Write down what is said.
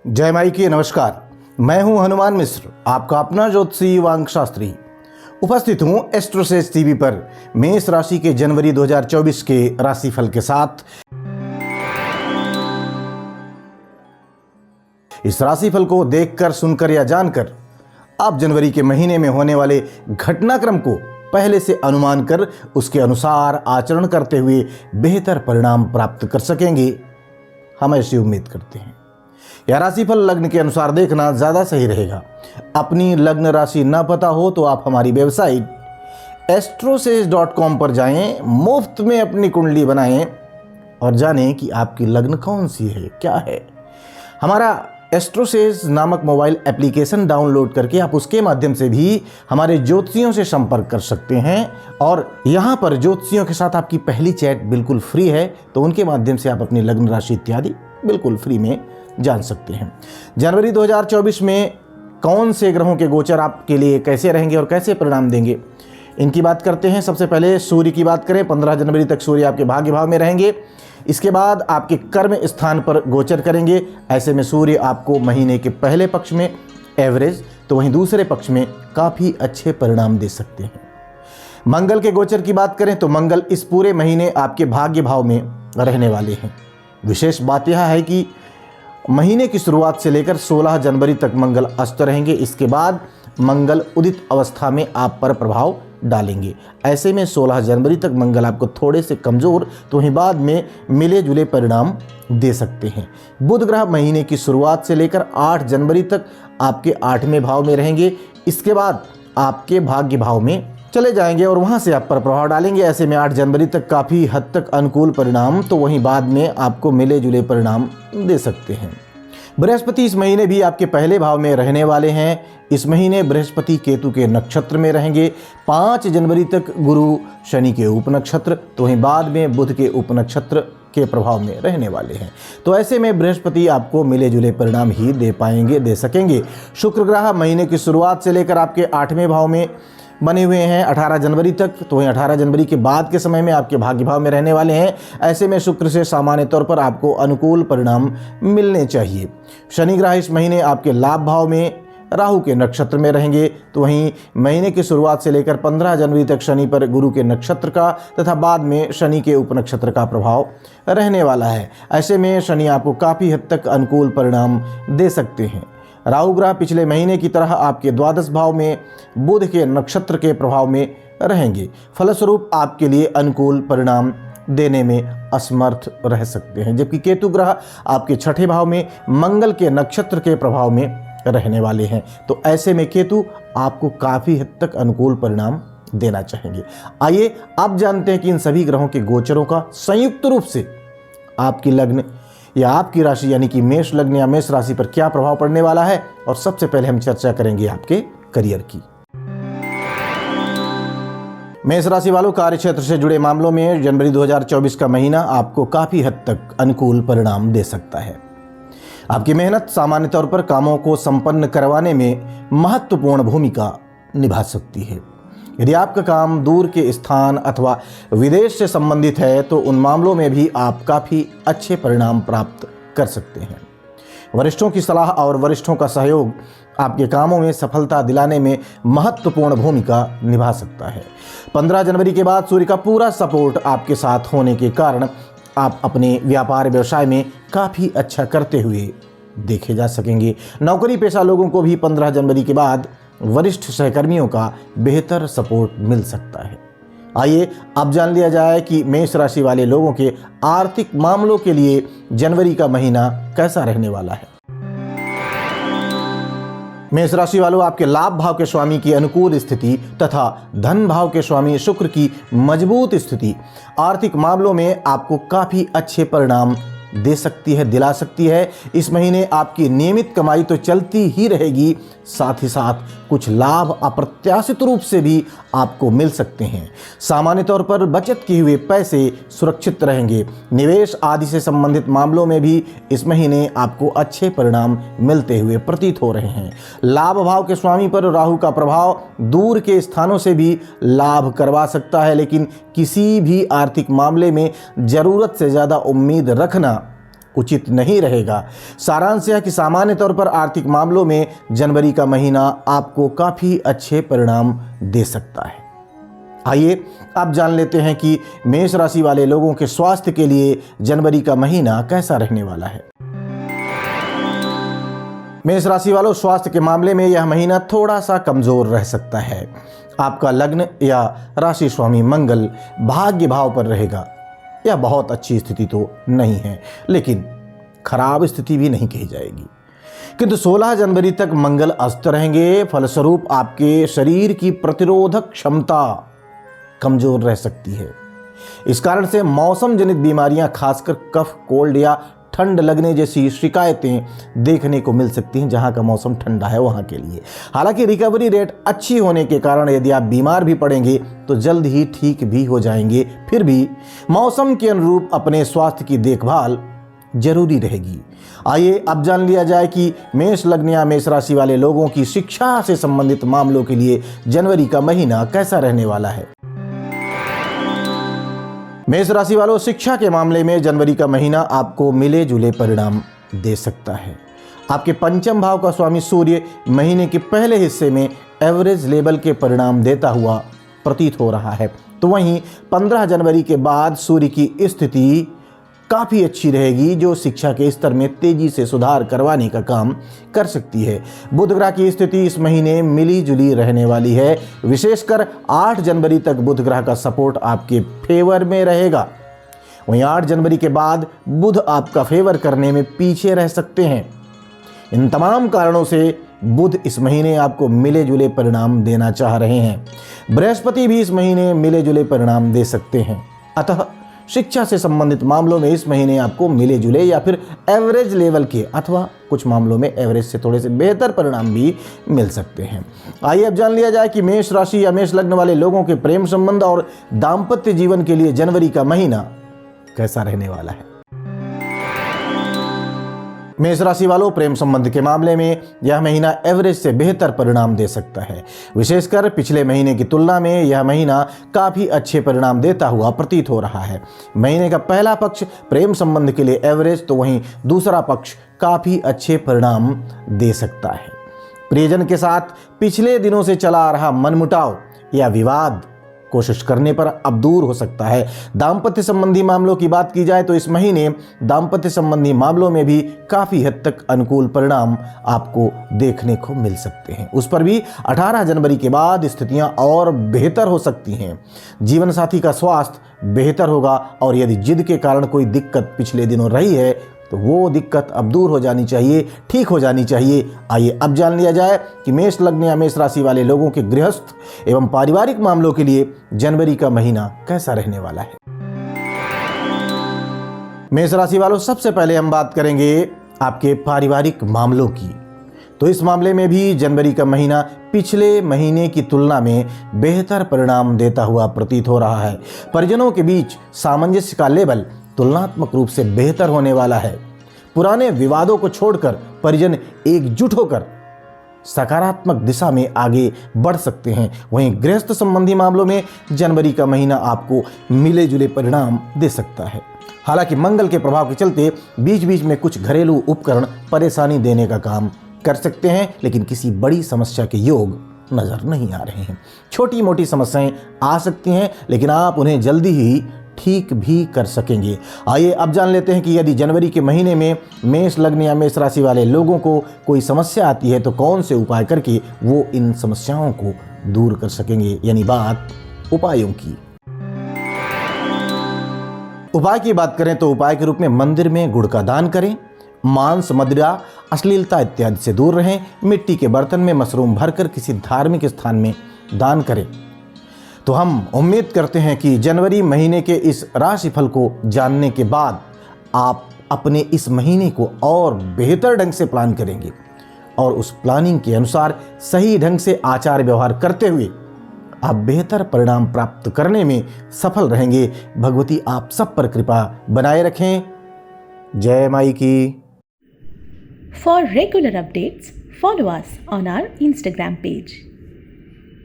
जय माई की नमस्कार। मैं हूं हनुमान मिश्र, आपका अपना ज्योतिषी वांग शास्त्री। उपस्थित हूं एस्ट्रोसेज टीवी पर मेष राशि के जनवरी 2024 के राशिफल के साथ। इस राशिफल को देखकर, सुनकर या जानकर आप जनवरी के महीने में होने वाले घटनाक्रम को पहले से अनुमान कर उसके अनुसार आचरण करते हुए बेहतर परिणाम प्राप्त कर सकेंगे, हम ऐसी उम्मीद करते हैं। यह राशिफल लग्न के अनुसार देखना ज़्यादा सही रहेगा। अपनी लग्न राशि ना पता हो तो आप हमारी वेबसाइट astrosage.com पर जाएं, मुफ्त में अपनी कुंडली बनाएं और जानें कि आपकी लग्न कौन सी है, क्या है। हमारा एस्ट्रोसेज नामक मोबाइल एप्लीकेशन डाउनलोड करके आप उसके माध्यम से भी हमारे ज्योतिषियों से संपर्क कर सकते हैं और यहाँ पर ज्योतिषियों के साथ आपकी पहली चैट बिल्कुल फ्री है, तो उनके माध्यम से आप अपनी लग्न राशि इत्यादि बिल्कुल फ्री में जान सकते हैं। जनवरी 2024 में कौन से ग्रहों के गोचर आपके लिए कैसे रहेंगे और कैसे परिणाम देंगे, इनकी बात करते हैं। सबसे पहले सूर्य की बात करें, 15 जनवरी तक सूर्य आपके भाग्य भाव में रहेंगे। इसके बाद आपके कर्म स्थान पर गोचर करेंगे। ऐसे में सूर्य आपको महीने के पहले पक्ष में एवरेज, तो वहीं दूसरे पक्ष में काफ़ी अच्छे परिणाम दे सकते हैं। मंगल के गोचर की बात करें तो मंगल इस पूरे महीने आपके भाग्य भाव में रहने वाले हैं। विशेष बात यह है कि महीने की शुरुआत से लेकर 16 जनवरी तक मंगल अस्त रहेंगे। इसके बाद मंगल उदित अवस्था में आप पर प्रभाव डालेंगे। ऐसे में 16 जनवरी तक मंगल आपको थोड़े से कमज़ोर, तो वहीं बाद में मिले जुले परिणाम दे सकते हैं। बुध ग्रह महीने की शुरुआत से लेकर 8 जनवरी तक आपके 8वें भाव में रहेंगे। इसके बाद आपके भाग्य भाव में चले जाएंगे और वहां से आप पर प्रभाव डालेंगे। ऐसे में 8 जनवरी तक काफ़ी हद तक अनुकूल परिणाम, तो वहीं बाद में आपको मिले जुले परिणाम दे सकते हैं। बृहस्पति इस महीने भी आपके पहले भाव में रहने वाले हैं। इस महीने बृहस्पति केतु के नक्षत्र में रहेंगे। 5 जनवरी तक गुरु शनि के उपनक्षत्र, तो वहीं बाद में बुध के उपनक्षत्र के प्रभाव में रहने वाले हैं। तो ऐसे में बृहस्पति आपको मिले जुले परिणाम ही दे सकेंगे। शुक्र ग्रह महीने की शुरुआत से लेकर आपके 8वें भाव में बने हुए हैं 18 जनवरी तक, तो वहीं 18 जनवरी के बाद के समय में आपके भाग्य भाव में रहने वाले हैं। ऐसे में शुक्र से सामान्य तौर पर आपको अनुकूल परिणाम मिलने चाहिए। शनि ग्रह इस महीने आपके लाभ भाव में राहु के नक्षत्र में रहेंगे, तो वहीं महीने की शुरुआत से लेकर 15 जनवरी तक शनि पर गुरु के नक्षत्र का तथा बाद में शनि के उपनक्षत्र का प्रभाव रहने वाला है। ऐसे में शनि आपको काफ़ी हद तक अनुकूल परिणाम दे सकते हैं। राहु ग्रह पिछले महीने की तरह आपके द्वादश भाव में बुध के नक्षत्र के प्रभाव में रहेंगे। फलस्वरूप आपके लिए अनुकूल परिणाम देने में असमर्थ रह सकते हैं। जबकि केतु ग्रह आपके 6ठे भाव में मंगल के नक्षत्र के प्रभाव में रहने वाले हैं। तो ऐसे में केतु आपको काफ़ी हद तक अनुकूल परिणाम देना चाहेंगे। आइए अब जानते हैं कि इन सभी ग्रहों के गोचरों का संयुक्त रूप से आपकी लग्न या आपकी राशि यानी कि मेष लग्न या मेष राशि पर क्या प्रभाव पड़ने वाला है। और सबसे पहले हम चर्चा करेंगे आपके करियर की। मेष राशि वालों, कार्य क्षेत्र से जुड़े मामलों में जनवरी 2024 का महीना आपको काफ़ी हद तक अनुकूल परिणाम दे सकता है। आपकी मेहनत सामान्य तौर पर कामों को संपन्न करवाने में महत्वपूर्ण भूमिका निभा सकती है। यदि आपका काम दूर के स्थान अथवा विदेश से संबंधित है तो उन मामलों में भी आप काफ़ी अच्छे परिणाम प्राप्त कर सकते हैं। वरिष्ठों की सलाह और वरिष्ठों का सहयोग आपके कामों में सफलता दिलाने में महत्वपूर्ण भूमिका निभा सकता है। 15 जनवरी के बाद सूर्य का पूरा सपोर्ट आपके साथ होने के कारण आप अपने व्यापार व्यवसाय में काफ़ी अच्छा करते हुए देखे जा सकेंगे। नौकरी पेशा लोगों को भी 15 जनवरी के बाद वरिष्ठ सहकर्मियों का बेहतर सपोर्ट मिल सकता है। आइए अब जान लिया जाए कि मेष राशि वाले लोगों के आर्थिक मामलों के लिए जनवरी का महीना कैसा रहने वाला है। मेष राशि वालों, आपके लाभ भाव के स्वामी की अनुकूल स्थिति तथा धन भाव के स्वामी शुक्र की मजबूत स्थिति आर्थिक मामलों में आपको काफ़ी अच्छे परिणाम दिला सकती है। इस महीने आपकी नियमित कमाई तो चलती ही रहेगी, साथ ही साथ कुछ लाभ अप्रत्याशित रूप से भी आपको मिल सकते हैं। सामान्य तौर पर बचत किए हुए पैसे सुरक्षित रहेंगे। निवेश आदि से संबंधित मामलों में भी इस महीने आपको अच्छे परिणाम मिलते हुए प्रतीत हो रहे हैं। लाभ भाव के स्वामी पर राहु का प्रभाव दूर के स्थानों से भी लाभ करवा सकता है, लेकिन किसी भी आर्थिक मामले में ज़रूरत से ज़्यादा उम्मीद रखना उचित नहीं रहेगा। सारांश यह कि सामान्य तौर पर आर्थिक मामलों में जनवरी का महीना आपको काफ़ी अच्छे परिणाम दे सकता है। आइए अब जान लेते हैं कि मेष राशि वाले लोगों के स्वास्थ्य के लिए जनवरी का महीना कैसा रहने वाला है। मेष राशि वालों, स्वास्थ्य के मामले में यह महीना थोड़ा सा कमजोर रह सकता है। आपका लग्न या राशि स्वामी मंगल भाग्य भाव पर रहेगा। यह बहुत अच्छी स्थिति तो नहीं है, लेकिन खराब स्थिति भी नहीं कही जाएगी। किंतु 16 जनवरी तक मंगल अस्त रहेंगे। फलस्वरूप आपके शरीर की प्रतिरोधक क्षमता कमजोर रह सकती है। इस कारण से मौसम जनित बीमारियां, खासकर कफ, कोल्ड या ठंड लगने जैसी शिकायतें देखने को मिल सकती हैं जहां का मौसम ठंडा है वहां के लिए। हालांकि रिकवरी रेट अच्छी होने के कारण यदि आप बीमार भी पड़ेंगे तो जल्द ही ठीक भी हो जाएंगे। फिर भी मौसम के अनुरूप अपने स्वास्थ्य की देखभाल जरूरी रहेगी। आइए अब जान लिया जाए कि मेष लग्न या मेष राशि वाले लोगों की शिक्षा से संबंधित मामलों के लिए जनवरी का महीना कैसा रहने वाला है। मेष राशि वालों, शिक्षा के मामले में जनवरी का महीना आपको मिले जुले परिणाम दे सकता है। आपके पंचम भाव का स्वामी सूर्य महीने के पहले हिस्से में एवरेज लेवल के परिणाम देता हुआ प्रतीत हो रहा है, तो वहीं 15 जनवरी के बाद सूर्य की स्थिति काफ़ी अच्छी रहेगी, जो शिक्षा के स्तर में तेजी से सुधार करवाने का काम कर सकती है। बुध ग्रह की स्थिति इस महीने मिली जुली रहने वाली है। विशेषकर 8 जनवरी तक बुध ग्रह का सपोर्ट आपके फेवर में रहेगा। वहीं 8 जनवरी के बाद बुध आपका फेवर करने में पीछे रह सकते हैं। इन तमाम कारणों से बुध इस महीने आपको मिले जुले परिणाम देना चाह रहे हैं। बृहस्पति भी इस महीने मिले जुले परिणाम दे सकते हैं। अतः शिक्षा से संबंधित मामलों में इस महीने आपको मिले जुले या फिर एवरेज लेवल के अथवा कुछ मामलों में एवरेज से थोड़े से बेहतर परिणाम भी मिल सकते हैं। आइए अब जान लिया जाए कि मेष राशि या मेष लग्न वाले लोगों के प्रेम संबंध और दाम्पत्य जीवन के लिए जनवरी का महीना कैसा रहने वाला है। मेष राशि वालों, प्रेम संबंध के मामले में यह महीना एवरेज से बेहतर परिणाम दे सकता है। विशेषकर पिछले महीने की तुलना में यह महीना काफ़ी अच्छे परिणाम देता हुआ प्रतीत हो रहा है। महीने का पहला पक्ष प्रेम संबंध के लिए एवरेज, तो वहीं दूसरा पक्ष काफ़ी अच्छे परिणाम दे सकता है। प्रियजन के साथ पिछले दिनों से चला आ रहा मनमुटाव या विवाद कोशिश करने पर अब दूर हो सकता है। दाम्पत्य संबंधी मामलों की बात की जाए तो इस महीने दाम्पत्य संबंधी मामलों में भी काफ़ी हद तक अनुकूल परिणाम आपको देखने को मिल सकते हैं। उस पर भी 18 जनवरी के बाद स्थितियां और बेहतर हो सकती हैं। जीवन साथी का स्वास्थ्य बेहतर होगा और यदि जिद के कारण कोई दिक्कत पिछले दिनों रही है तो वो दिक्कत अब दूर हो जानी चाहिए, ठीक हो जानी चाहिए। आइए अब जान लिया जाए कि मेष लग्न या मेष राशि वाले लोगों के गृहस्थ एवं पारिवारिक मामलों के लिए जनवरी का महीना कैसा रहने वाला है। मेष राशि वालों, सबसे पहले हम बात करेंगे आपके पारिवारिक मामलों की। तो इस मामले में भी जनवरी का महीना पिछले महीने की तुलना में बेहतर परिणाम देता हुआ प्रतीत हो रहा है। परिजनों के बीच सामंजस्य का लेवल तुलनात्मक रूप से बेहतर होने वाला है। पुराने विवादों को छोड़कर परिजन एकजुट होकर सकारात्मक दिशा में आगे बढ़ सकते हैं। वहीं गृहस्थ संबंधी मामलों में जनवरी का महीना आपको मिले जुले परिणाम दे सकता है। हालांकि मंगल के प्रभाव के चलते बीच बीच में कुछ घरेलू उपकरण परेशानी देने का काम कर सकते हैं, लेकिन किसी बड़ी समस्या के योग नजर नहीं आ रहे हैं। छोटी मोटी समस्याएं आ सकती हैं, लेकिन आप उन्हें जल्दी ही ठीक भी कर सकेंगे। आइए अब जान लेते हैं कि यदि जनवरी के महीने में मेष लग्न या मेष राशि वाले लोगों को कोई समस्या आती है तो कौन से उपाय करके वो इन समस्याओं को दूर कर सकेंगे। यानी बात उपायों की। उपाय की बात करें तो उपाय के रूप में मंदिर में गुड़ का दान करें, मांस, मदिरा, अश्लीलता इत्यादि से दूर रहें, मिट्टी के बर्तन में मशरूम भरकर किसी धार्मिक स्थान में दान करें। तो हम उम्मीद करते हैं कि जनवरी महीने के इस राशिफल को जानने के बाद आप अपने इस महीने को और बेहतर ढंग से प्लान करेंगे और उस प्लानिंग के अनुसार सही ढंग से आचार व्यवहार करते हुए आप बेहतर परिणाम प्राप्त करने में सफल रहेंगे। भगवती आप सब पर कृपा बनाए रखें। जय माई की। For regular updates, follow us on our Instagram page.